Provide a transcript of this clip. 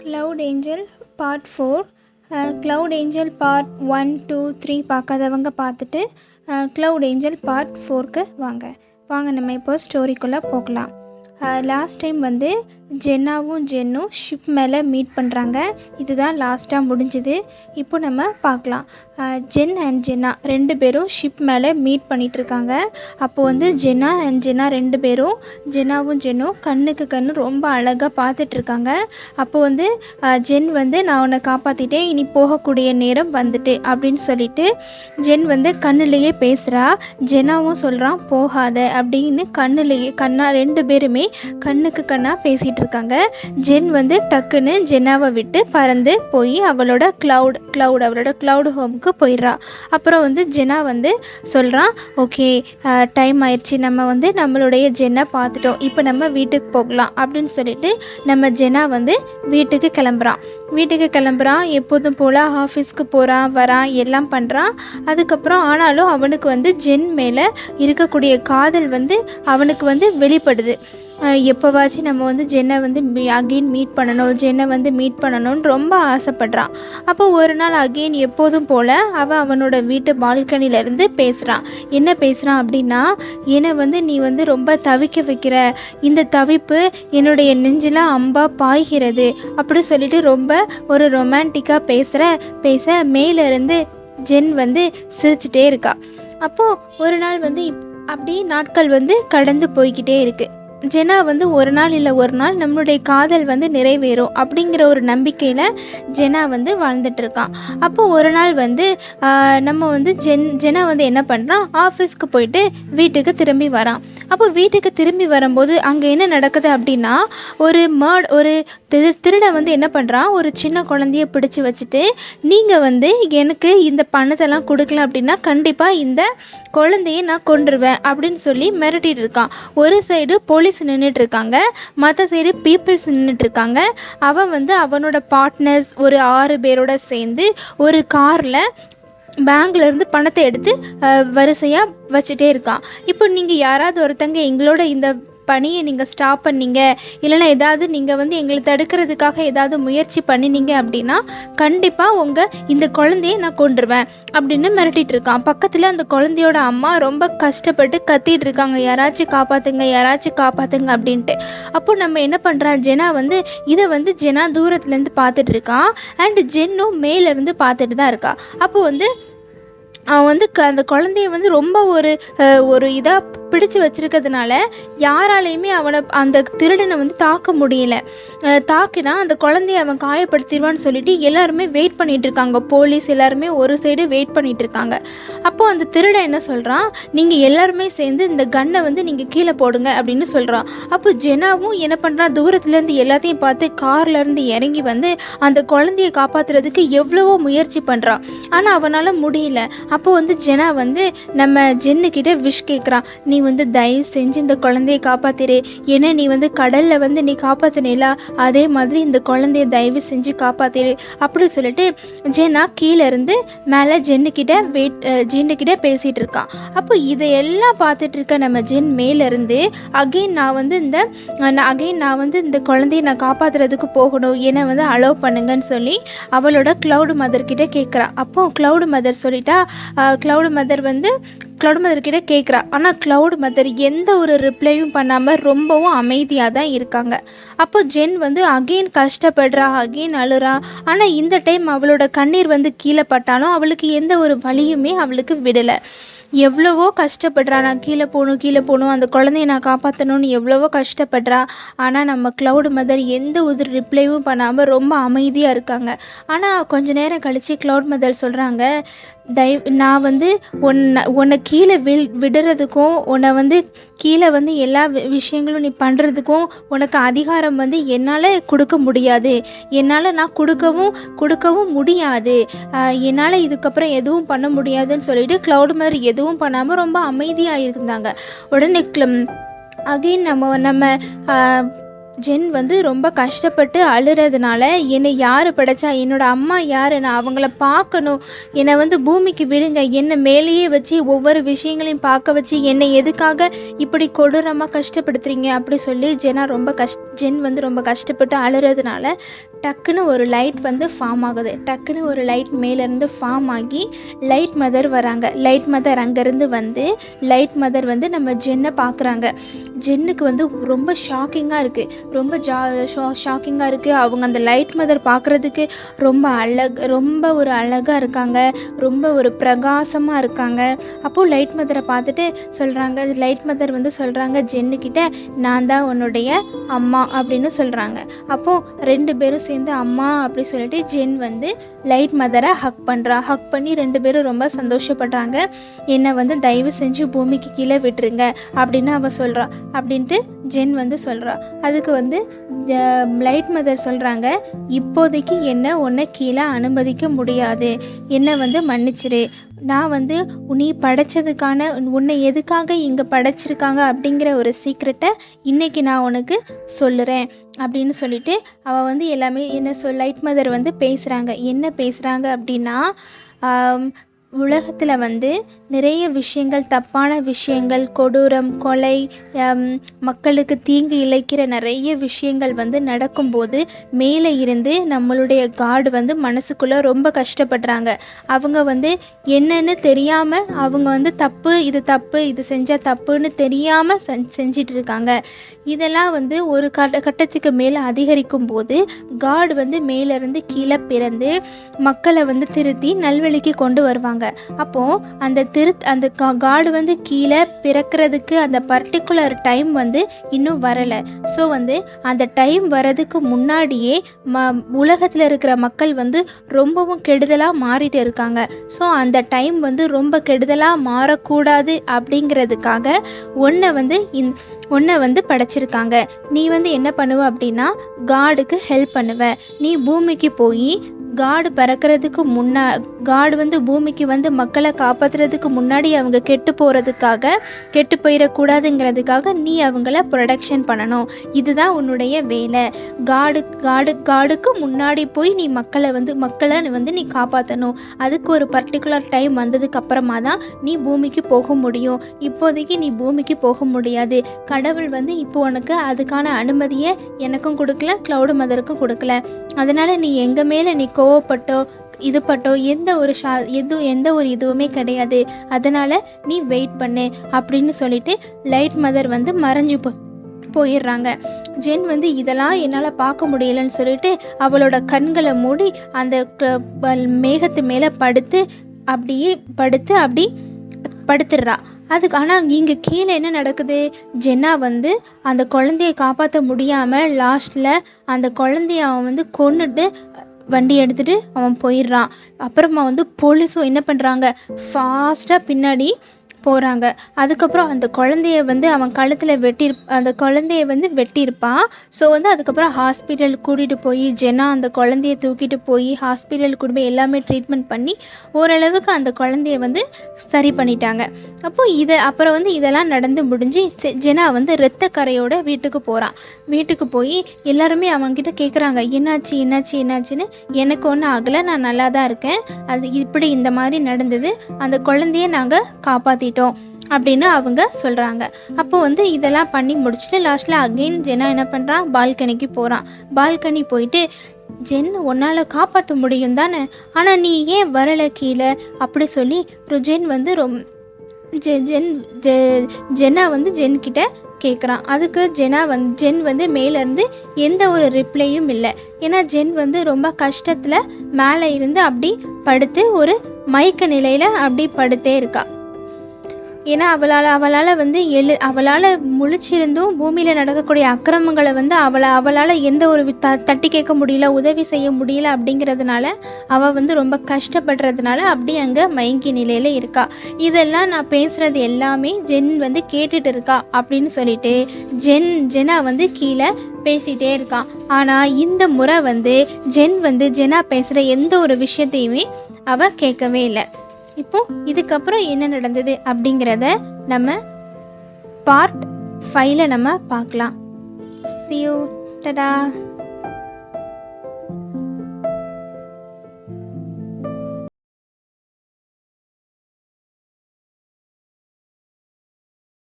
Cloud angel part 4. Cloud angel part 1, 2, 3 பார்க்காதவங்க பார்த்துட்டு cloud angel part 4க்கு வாங்க நம்ம இப்போ ஸ்டோரிக்குள்ளே போகலாம். லாஸ்ட் டைம் வந்து ஜென்னாவும் ஜென்னும் ஷிப் மேலே மீட் பண்ணுறாங்க. இதுதான் லாஸ்ட்டாக முடிஞ்சுது. இப்போ நம்ம பார்க்கலாம். ஜென் அண்ட் ஜென்னா ரெண்டு பேரும் ஷிப் மேலே மீட் பண்ணிகிட்ருக்காங்க. அப்போது வந்து ஜென்னா அண்ட் ஜென்னா ரெண்டு பேரும் ஜென்னாவும் ஜென்னும் கண்ணுக்கு கண்ணு ரொம்ப அழகாக பார்த்துட்ருக்காங்க. அப்போது வந்து ஜென் வந்து நான் உன்னை காப்பாற்றிட்டேன், இனி போகக்கூடிய நேரம் வந்துட்டு அப்படின்னு சொல்லிட்டு ஜென் வந்து கண்ணுலேயே பேசுகிறா. ஜென்னாவும் சொல்கிறான் போகாத அப்படின்னு கண்ணா ரெண்டு பேருமே கண்ணுக்கு கண்ணாக பேசிகிட்டு இருக்காங்க. ஜென் வந்து டக்குன்னு ஜென்னாவை விட்டு பறந்து போய் அவளோட க்ளவுட் ஹோமுக்கு போயிடுறா. அப்புறம் வந்து ஜென்னா வந்து சொல்கிறான், ஓகே டைம் ஆயிடுச்சு, நம்ம வந்து நம்மளுடைய ஜென்னை பார்த்துட்டோம், இப்போ நம்ம வீட்டுக்கு போகலாம் அப்படின்னு சொல்லிட்டு நம்ம ஜென்னா வந்து வீட்டுக்கு கிளம்புறான். எப்போதும் போல் ஆஃபீஸ்க்கு போகிறான், வரான், எல்லாம் பண்ணுறான். அதுக்கப்புறம் ஆனாலும் அவனுக்கு வந்து ஜென் மேலே இருக்கக்கூடிய காதல் வந்து அவனுக்கு வந்து வெளிப்படுது. எப்போவாச்சும் நம்ம வந்து ஜென்னை வந்து அகெயின் மீட் பண்ணணும்னு ரொம்ப ஆசைப்படுறான். அப்போ ஒரு நாள் அகெயின் எப்போதும் போல் அவனோட வீட்டு பால்கனிலேருந்து பேசுகிறான். என்ன பேசுகிறான் அப்படின்னா, என்னை வந்து நீ வந்து ரொம்ப தவிக்க வைக்கிற, இந்த தவிப்பு என்னுடைய நெஞ்சில் அம்பா பாய்கிறது அப்படி சொல்லிட்டு ரொம்ப ஒரு ரொமான்டிக்காக பேச மேலேருந்து ஜென் வந்து சிரிச்சிட்டே இருக்கா. அப்போது ஒரு நாள் வந்து அப்படி நாட்கள் வந்து கடந்து போய்கிட்டே இருக்குது. ஜென்னா வந்து ஒரு நாள் நம்மளுடைய காதல் வந்து நிறைவேறும் அப்படிங்கிற ஒரு நம்பிக்கையில் ஜென்னா வந்து வாழ்ந்துட்டுருக்கான். அப்போ ஒரு நாள் வந்து நம்ம வந்து ஜென்னா வந்து என்ன பண்ணுறான், ஆஃபீஸ்க்கு போயிட்டு வீட்டுக்கு திரும்பி வரான். அப்போ வீட்டுக்கு திரும்பி வரும்போது அங்கே என்ன நடக்குது அப்படின்னா, ஒரு திருடன் வந்து என்ன பண்ணுறான், ஒரு சின்ன குழந்தைய பிடிச்சி வச்சுட்டு, நீங்கள் வந்து எனக்கு இந்த பணத்தெல்லாம் கொடுக்கல அப்படின்னா கண்டிப்பாக இந்த குழந்தைய நான் கொன்றுவேன் அப்படின்னு சொல்லி மிரட்டிட்டு இருக்கான். ஒரு சைடு போலீஸ் நின்றுட்டுருக்காங்க, மற்ற சைடு பீப்புள்ஸ் நின்றுட்டுருக்காங்க. அவன் வந்து அவனோட பார்ட்னர்ஸ் ஒரு 6 பேரோட சேர்ந்து ஒரு காரில் பேங்க்லேருந்து பணத்தை எடுத்து வரிசையாக வச்சுட்டே இருக்கான். இப்போ நீங்கள் யாராவது ஒருத்தங்க எங்களோட இந்த பணியை நீங்கள் ஸ்டாப் பண்ணீங்க, இல்லைன்னா ஏதாவது நீங்கள் வந்து எங்களை தடுக்கிறதுக்காக ஏதாவது முயற்சி பண்ணினீங்க அப்படின்னா கண்டிப்பாக இந்த குழந்தையை நான் கொன்றுவேன் அப்படின்னு மிரட்டிட்டு இருக்கான். பக்கத்தில் அந்த குழந்தையோட அம்மா ரொம்ப கஷ்டப்பட்டு கத்திட்டு இருக்காங்க, யாராச்சும் காப்பாற்றுங்க அப்படின்ட்டு. அப்போ நம்ம என்ன பண்ணுறான், இதை வந்து ஜெனா தூரத்துலேருந்து பார்த்துட்டு இருக்கான். அண்ட் ஜென்னும் மேலேருந்து பார்த்துட்டு தான் இருக்கா. அப்போ வந்து அவன் வந்து அந்த குழந்தைய வந்து ரொம்ப ஒரு இதாக பிடிச்சி வச்சிருக்கிறதுனால யாராலையுமே அந்த திருடனை வந்து தாக்க முடியல. தாக்கினா அந்த குழந்தைய அவன் காயப்படுத்திடுவான்னு சொல்லிட்டு எல்லாருமே வெயிட் பண்ணிட்டு இருக்காங்க. போலீஸ் எல்லாருமே ஒரு சைடு வெயிட் பண்ணிட்டு இருக்காங்க. அப்போ அந்த திருடன் என்ன சொல்கிறான், நீங்கள் எல்லாருமே சேர்ந்து இந்த கன்னை வந்து நீங்கள் கீழே போடுங்க அப்படின்னு சொல்கிறான். அப்போ ஜெனாவும் என்ன பண்ணுறான், தூரத்துலேருந்து எல்லாத்தையும் பார்த்து கார்லேருந்து இறங்கி வந்து அந்த குழந்தைய காப்பாற்றுறதுக்கு எவ்வளவோ முயற்சி பண்ணுறான். ஆனால் அவனால் முடியல. அப்போ வந்து ஜெனா வந்து நம்ம ஜென்னுக்கிட்ட விஷ் கேட்குறான், நீ வந்து தயவு செஞ்சு இந்த குழந்தைய காப்பாத்திரு, ஏன்னா நீ வந்து கடலில் வந்து நீ காப்பாற்றினேலா, அதே மாதிரி இந்த குழந்தைய தயவு செஞ்சு காப்பாத்திரு அப்படி சொல்லிட்டு ஜென்னா கீழே இருந்து மேலே ஜென்னுக்கிட்ட பேசிகிட்டு இருக்கான். அப்போ இதையெல்லாம் பார்த்துட்டு இருக்க நம்ம ஜென் மேலேருந்து அகெயின் நான் வந்து இந்த குழந்தைய நான் காப்பாற்றுறதுக்கு போகணும், என்னை வந்து அலோவ் பண்ணுங்கன்னு சொல்லி அவளோட க்ளவுட் மதர் கிட்ட கேட்குறா. அப்போ க்ளவுட் மதர் சொல்லிட்டா, க்ளவுட் மதர் கிட்ட கேட்குறா. ஆனால் க்ளவுட் மதர் எந்த ஒரு ரிப்ளையும் பண்ணாமல் ரொம்பவும் அமைதியாக தான் இருக்காங்க. அப்போ ஜென் வந்து அகெயின் கஷ்டப்படுறா, அகெயின் அழுறா. ஆனால் இந்த டைம் அவளோட கண்ணீர் வந்து கீழே பட்டாலும் அவளுக்கு எந்த ஒரு வலியுமே அவளுக்கு விடலை. எவ்வளவோ கஷ்டப்படுறா, நான் கீழே போகணும், அந்த குழந்தைய நான் காப்பாற்றணும்னு எவ்வளவோ கஷ்டப்படுறா. ஆனால் நம்ம க்ளவுட் மதர் எந்த ஒரு ரிப்ளையும் பண்ணாமல் ரொம்ப அமைதியாக இருக்காங்க. ஆனால் கொஞ்ச நேரம் கழித்து க்ளவுட் மதர் சொல்கிறாங்க, நான் வந்து உன்னை கீழே விடுறதுக்கும் உன்னை வந்து கீழே வந்து எல்லா விஷயங்களும் நீ பண்ணுறதுக்கும் உனக்கு அதிகாரம் வந்து என்னால் கொடுக்க முடியாது, நான் கொடுக்கவும் முடியாது, என்னால் இதுக்கப்புறம் எதுவும் பண்ண முடியாதுன்னு சொல்லிட்டு க்ளவுட் மதர் எதுவும் பண்ணாமல் ரொம்ப அமைதியாக இருந்தாங்க. உடனே அகெயின் நம்ம ஜென் வந்து ரொம்ப கஷ்டப்பட்டு அழுறதுனால, என்னை யார் படைச்சா, என்னோட அம்மா யார், நான் அவங்கள பார்க்கணும், என்னை வந்து பூமிக்கு விடுங்க, என்னை மேலேயே வச்சு ஒவ்வொரு விஷயங்களையும் பார்க்க வச்சு என்னை எதுக்காக இப்படி கொடூரமாக கஷ்டப்படுத்துறீங்க அப்படி சொல்லி ஜென் வந்து ரொம்ப கஷ்டப்பட்டு அழுறதுனால டக்குன்னு ஒரு லைட் வந்து ஃபார்ம் ஆகுது. டக்குன்னு ஒரு லைட் மேலேருந்து ஃபார்ம் ஆகி லைட் மதர் வராங்க. லைட் மதர் அங்கேருந்து வந்து லைட் மதர் வந்து நம்ம ஜென்னை பார்க்குறாங்க. ஜென்னுக்கு வந்து ரொம்ப ஷாக்கிங்காக இருக்குது. ரொம்ப ஷாக்கிங்காக இருக்குது. அவங்க அந்த லைட் மதர் பார்க்குறதுக்கு ரொம்ப ஒரு அழகாக இருக்காங்க. ரொம்ப ஒரு பிரகாசமாக இருக்காங்க. அப்போது லைட் மதரை பார்த்துட்டு சொல்கிறாங்க. லைட் மதர் வந்து சொல்கிறாங்க ஜென்னுக்கிட்ட, நான் தான் உன்னுடைய அம்மா அப்படின்னு சொல்கிறாங்க. அப்போது 2 பேரும் சேர்ந்து அம்மா அப்படி சொல்லிட்டு ஜென் வந்து லைட் மதரை ஹக் பண்ணுறா. ஹக் பண்ணி 2 பேரும் ரொம்ப சந்தோஷப்படுறாங்க. என்னை வந்து தயவு செஞ்சு பூமிக்கு கீழே விட்டுருங்க அப்படின்னு அவள் சொல்கிறா. அப்படின்ட்டு ஜென் வந்து சொல்கிறா. அதுக்கு வந்து லைட் மதர் சொல்கிறாங்க, இப்போதைக்கு உன்னை கீழே அனுமதிக்க முடியாது, என்னை வந்து மன்னிச்சிரு. நான் வந்து நீ படைச்சதுக்கான உன்னை எதுக்காக இங்கே படைச்சிருக்காங்க அப்படிங்கிற ஒரு சீக்ரெட்டை இன்றைக்கி நான் உனக்கு சொல்லுறேன் அப்படின்னு சொல்லிட்டு அவள் வந்து எல்லாமே லைட் மதர் வந்து பேசுகிறாங்க. என்ன பேசுகிறாங்க அப்படின்னா, உலகத்தில் வந்து நிறைய விஷயங்கள், தப்பான விஷயங்கள், கொடூரம், கொலை, மக்களுக்கு தீங்கு இழைக்கிற நிறைய விஷயங்கள் வந்து நடக்கும்போது மேலே இருந்து நம்மளுடைய காட் வந்து மனசுக்குள்ளே ரொம்ப கஷ்டப்படுறாங்க. அவங்க வந்து என்னன்னு தெரியாமல் அவங்க வந்து இது தப்பு, இது செஞ்சால் தப்புன்னு தெரியாமல் செஞ்சிட்டு இருக்காங்க. இதெல்லாம் வந்து ஒரு கட்டத்துக்கு மேலே அதிகரிக்கும் போது காட் வந்து மேலேருந்து கீழே பிறந்து மக்களை வந்து திருத்தி நல்வழிக்கு கொண்டு வருவாங்க. அப்போது அந்த காடு வந்து கீழே பிறக்கிறதுக்கு அந்த பர்டிகுலர் டைம் வந்து இன்னும் வரலை. ஸோ வந்து அந்த டைம் வரதுக்கு முன்னாடியே உலகத்தில் இருக்கிற மக்கள் வந்து ரொம்பவும் கெடுதலாக மாறிட்டு இருக்காங்க. ஸோ அந்த டைம் வந்து ரொம்ப கெடுதலாக மாறக்கூடாது அப்படிங்கிறதுக்காக உன்னை வந்து படைச்சிருக்காங்க. நீ வந்து என்ன பண்ணுவ அப்படின்னா காடுக்கு ஹெல்ப் பண்ணுவ. நீ பூமிக்கு போய் காடு பிறக்கிறதுக்கு காடு வந்து பூமிக்கு வந்து மக்களை காப்பாற்றுறதுக்கு முன்னாடி அவங்க கெட்டு போயிடக்கூடாதுங்கிறதுக்காக நீ அவங்கள ப்ரொடெக்ஷன் பண்ணணும். இதுதான் உன்னுடைய வேலை. காடுக்கு முன்னாடி போய் நீ மக்களை வந்து நீ காப்பாற்றணும். அதுக்கு ஒரு பர்டிகுலர் டைம் வந்ததுக்கு அப்புறமா தான் நீ பூமிக்கு போக முடியும். இப்போதைக்கு நீ பூமிக்கு போக முடியாது. கடவுள் வந்து இப்போ உனக்கு அதுக்கான அனுமதியை எனக்கும் கொடுக்கல, க்ளவுட் மதருக்கும் கொடுக்கல. அதனால் நீ எங்கள் மேலே நீ கோவப்பட்டோ எந்த ஒரு இதுவுமே கிடையாது. அதனால் நீ வெயிட் பண்ணு அப்படின்னு சொல்லிட்டு லைட் மதர் வந்து மறைஞ்சு போயிடுறாங்க. ஜென் வந்து இதெல்லாம் என்னால் பார்க்க முடியலன்னு சொல்லிட்டு அவளோட கண்களை மூடி அந்த மேகத்து மேலே அப்படி படுத்துடுறா. அதுக்கு ஆனால் இங்கே கீழே என்ன நடக்குது, ஜென்னா வந்து அந்த குழந்தைய காப்பாற்ற முடியாமல் லாஸ்ட்டில் அந்த குழந்தைய அவன் வந்து கொன்னுட்டு வண்டி எடுத்துகிட்டு அவன் போயிடுறான். அப்புறமா வந்து போலீஸும் என்ன பண்ணுறாங்க, ஃபாஸ்ட்டாக பின்னாடி போகிறாங்க. அதுக்கப்புறம் அந்த குழந்தைய வந்து அவன் கழுத்தில் வெட்டியிருப்பான். ஸோ வந்து அதுக்கப்புறம் ஹாஸ்பிட்டல் கூட்டிகிட்டு போய் ஜென்னா அந்த குழந்தைய தூக்கிட்டு போய் ஹாஸ்பிட்டல் கூட்டி போய் எல்லாமே ட்ரீட்மெண்ட் பண்ணி ஓரளவுக்கு அந்த குழந்தைய வந்து சரி பண்ணிட்டாங்க. அப்போது அப்புறம் வந்து இதெல்லாம் நடந்து முடிஞ்சு ஜென்னா வந்து இரத்த கரையோட வீட்டுக்கு போகிறான். வீட்டுக்கு போய் எல்லாருமே அவன்கிட்ட கேட்குறாங்க, என்னாச்சுன்னு. எனக்கு ஒன்றும் ஆகலை, நான் நல்லா தான் இருக்கேன். அது இந்த மாதிரி நடந்தது, அந்த குழந்தைய நாங்கள் காப்பாற்றிட்டோம் அப்படின்னு அவங்க சொல்கிறாங்க. அப்போ வந்து இதெல்லாம் பண்ணி முடிச்சுட்டு லாஸ்ட்டில் அகெயின் ஜென்னா என்ன பண்ணுறான், பால்கனிக்கு போகிறான். பால்கனி போயிட்டு, ஜென் உன்னால் காப்பாற்ற முடியும் தானே, ஆனால் நீ ஏன் வரலை கீழே அப்படி சொல்லி ஜென் வந்து ஜென்னா வந்து ஜென்கிட்ட கேட்குறான். அதுக்கு ஜென் வந்து மேலேருந்து எந்த ஒரு ரிப்ளையும் இல்லை. ஏன்னா ஜென் வந்து ரொம்ப கஷ்டத்தில் மேலே இருந்து அப்படி படுத்து ஒரு மயக்க நிலையில் அப்படி படுத்தே இருக்கா. ஏன்னா அவளால் வந்து அவளால் முழிச்சிருந்தும் பூமியில் நடக்கக்கூடிய அக்கிரமங்களை வந்து அவளால் எந்த ஒரு தட்டி கேட்க முடியல, உதவி செய்ய முடியல. அப்படிங்கிறதுனால அவள் வந்து ரொம்ப கஷ்டப்படுறதுனால அப்படி அங்கே மயங்கி நிலையில் இருக்கா. இதெல்லாம் நான் பேசுகிறது எல்லாமே ஜென் வந்து கேட்டுட்டு இருக்கா அப்படின்னு சொல்லிட்டு ஜென்னா வந்து கீழே பேசிகிட்டே இருக்கான். ஆனால் இந்த முறை வந்து ஜென்னா பேசுகிற எந்த ஒரு விஷயத்தையுமே அவள் கேட்கவே இல்லை. இப்போது இதுக்கப்புறம் என்ன நடந்தது அப்படிங்கிறத நம்ம பார்ட் 5ல் நம்ம பார்க்கலாம். See you. Ta-da.